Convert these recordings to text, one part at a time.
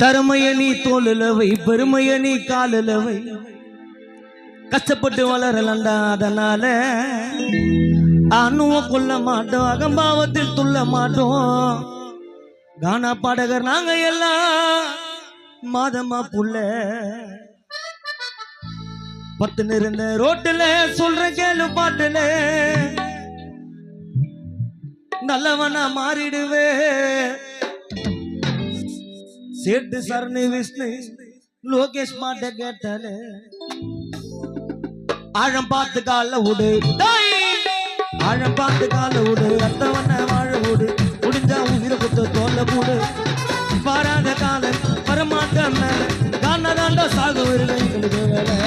தருமைய நீ தோலுலவை பெருமைய நீ காலுலவை கஷ்டப்பட்டு வளரலண்டா அதனால அணுவ கொல்ல மாட்டோம் அகம்பாவத்தில் துள்ள மாட்டோம் கானா பாடகர் நாங்க எல்லாம் மாதமா புள்ள பத்து நிறந்த ரோட்டுல சொல்ற கேளு பாட்டுல நல்லவனா மாறிடுவே சேட்டு சரணி விஷ்ணு லோகேஷ் மாட்ட கேட்டாலே ஆழம் பார்த்து கால விடு ஆழம் பார்த்து கால விடு அத்தவன வாழ விடு முடிஞ்சா உயிரை குத்து தோல்ல போடு பாராத காலம் வரமாட்ட மேல காணதாண்டா சாகு எங்களுக்கு வேலை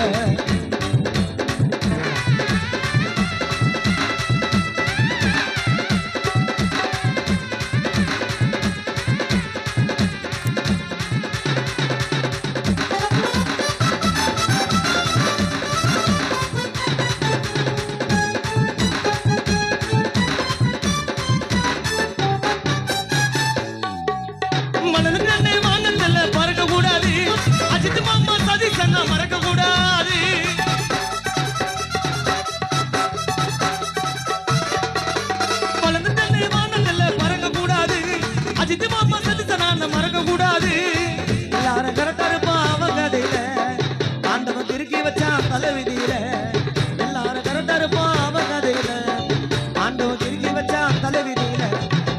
மறக்க கூடாது பலந்து தன்னை வானங்கள்ல பறக்க கூடாது அஜித் மாமா சதிசனான மறக்க கூடாது எல்லாரும் கரெக்டா இருப்பா அவன் கதையில ஆண்டவன் திருக்கி வச்சான் தலைவிதியில எல்லாரும் கரெக்டா இருப்பா அவன் கதையில ஆண்டவன் திருக்கி வச்சான் தலைவிதியில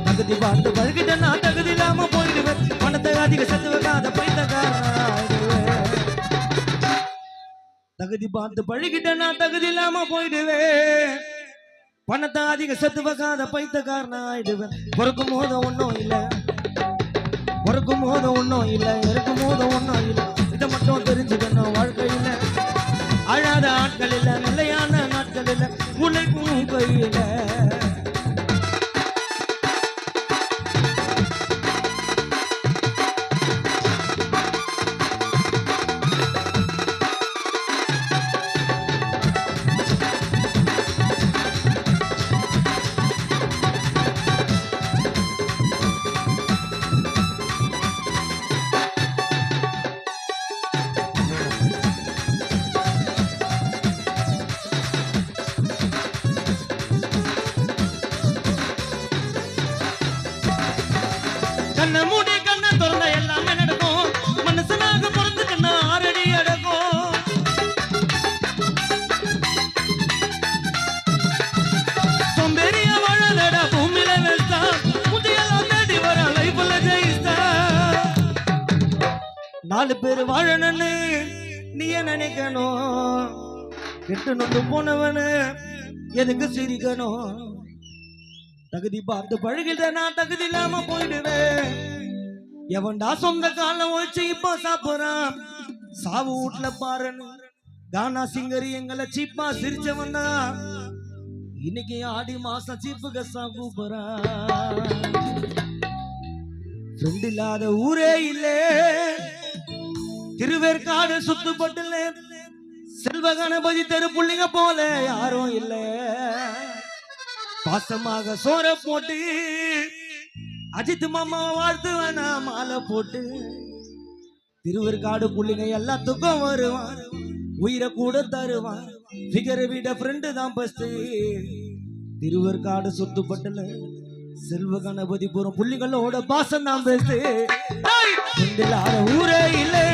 தகுதி பார்த்து பழகிட்ட நான் தகுதி இல்லாம போயிடுவேன் பணத்தை அதிக செத்து வைக்காத பைத்தக்காரன் தகுதி பார்த்து பழகிட்ட நான் தகுதி இல்லாம போயிடுவேன் பணத்தை அதிக செத்து வைக்காத பைத்தக்காரன் ஆயிடுவேன் பொறுக்கும் போத ஒன்னும் இல்ல பொறுக்கும் போத ஒன்னும் இல்ல இருக்கும் போத ஒன்னும் இல்ல இதை மட்டும் தெரிஞ்சுக்கணும் வாழ்க்கையில அழாத ஆட்கள் இல்ல நிலையான நாட்கள் இல்ல உழைக்கும் கையில கண்ண மூடி கண்ண திறந்த எல்லாமே நடக்கும் மனுஷனாக பிறந்துக்கண்ணா ஆறடி அடக்கும் சொம்பேறிய வாழலடா பூமியில வெஸ்தா முதையெல்லாம் தேடி வர லைஃப்ல ஜெயிஸ்தா நாலு பேர் வாழணும்னு நீ நினைக்கணும் கெட்டு நொந்து போனவனு எதுக்கு சிரிக்கணும் தகுதி பார்த்து பழகிட்ட நான் தகுதி இல்லாம போயிடுவேன் எவன்டா சொந்த காலம் ஒழிச்சு இப்ப சாப்பிடுறான் சாவு வீட்டுல பாருன்னு கானா சிங்கரி எங்களை சீப்பா சிரிச்சவன் தான் இன்னைக்கு ஆடி மாசம் சீப்பு கசா கூப்பிடுறான் ஃப்ரெண்ட் இல்லாத ஊரே இல்லே திருவேற்காடு சுத்துப்பட்டுல செல்வ கணபதி தெரு புள்ளிங்க போல யாரும் இல்லை பாசமாக சோற போட்டு அஜித் மாமா வாழ்த்து வேணா மாலை போட்டு திருவேற்காடு புள்ளிங்க எல்லாத்துக்கும் வருவான் உயிரை கூட தருவான் ஃபிகரை விட ஃப்ரெண்டு தான் பஸ்ட் திருவேற்காடு சுத்துப்பட்டுல செல்வ கணபதி புறம் புள்ளிங்களோட பாசம் தான் பெஸ்ட் ஊரே இல்லை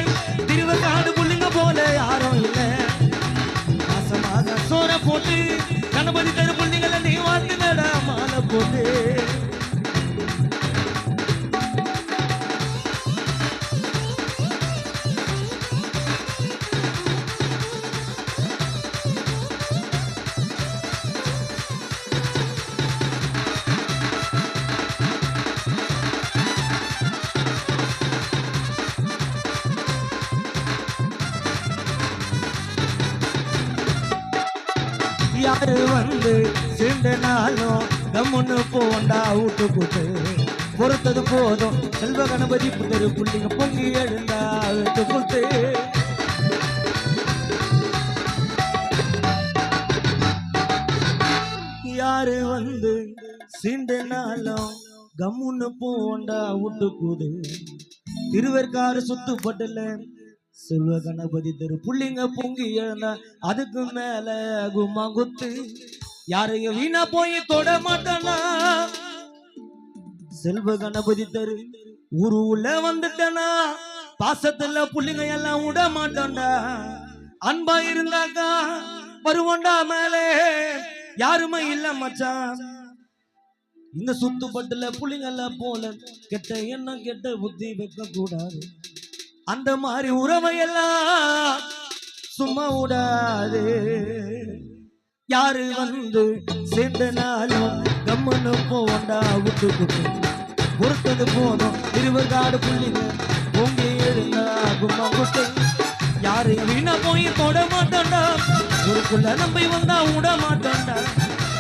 திருவேற்காடு புள்ளிங்க போல யாரும் இல்லை பாசமாக சோற போட்டு கணபதி தெரு புள்ளிங்களை நீ வாழ்த்துனடா மாலை போட்டு யாரு வந்து சேர்ந்தனாலும் கம்முன்னு போண்டா விட்டு போட்டு பொறுத்தது போதும் செல்வ கணபதி புத்தரு புள்ளிங்க பொங்கி எழுந்தா விட்டு போட்டு யாரு வந்து சீண்டனாலும் கம்முன்னு போண்டா விட்டு போது திருவேற்காடு சுத்துப்பட்டுல செல்வ கணபதி தெரு புள்ளிங்க பொங்கி எழுந்தா அதுக்கு மேல கும்மா குத்து யாரையும் வீணா போய் தொட மாட்டானா செல்வ கணபதி தெரு ஊரு உள்ள வந்துட்டனா பாசத்துல புள்ளிங்க எல்லாம் விட மாட்டோண்டா அன்பா இருந்தாக்கா வருவோண்டா மேலே யாருமே இல்ல மச்சான் இந்த சுத்துப்பட்டுல புள்ளிங்கள போல கெட்ட எண்ணம் கெட்ட புத்தி வைக்க கூடாது அந்த மாதிரி உறவையெல்லாம் சும்மா விடாது யாரு வந்து சேர்ந்தனாலும் கம்மனு போண்டா விட்டு விட்டு பொறுத்தது போதும் திருவர்காடு புள்ளிங்க பொங்கி எழுந்தா கும்மா குட்டு யாரு வீணா போய் தொட மாட்டோண்டா ஒருக்குள்ள நம்பி வந்தா விட மாட்டோண்டா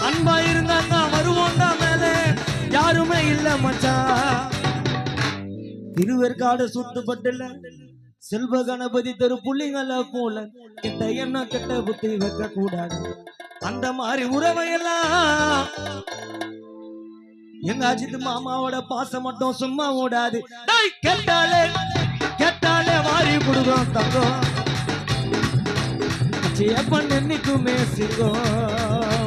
அன்பா இருந்தாங்க வருவோண்டா மேல யாருமே இல்ல மச்சான் திருவேற்காடு சுத்துப்பட்டுல செல்வ கணபதி தெரு புள்ளிங்கள போல கெட்ட எண்ணம் கெட்ட புத்தி வைக்க கூடாது அந்த மாதிரி உறவையெல்லாம் எங்க அஜித் மாமாவோட பாசம் மட்டும் சும்மா ஓடாது கேட்டாலே கேட்டாலே வாரி கொடுக்கும் தங்கம் எப்ப நின்னுக்குமே சிங்கம்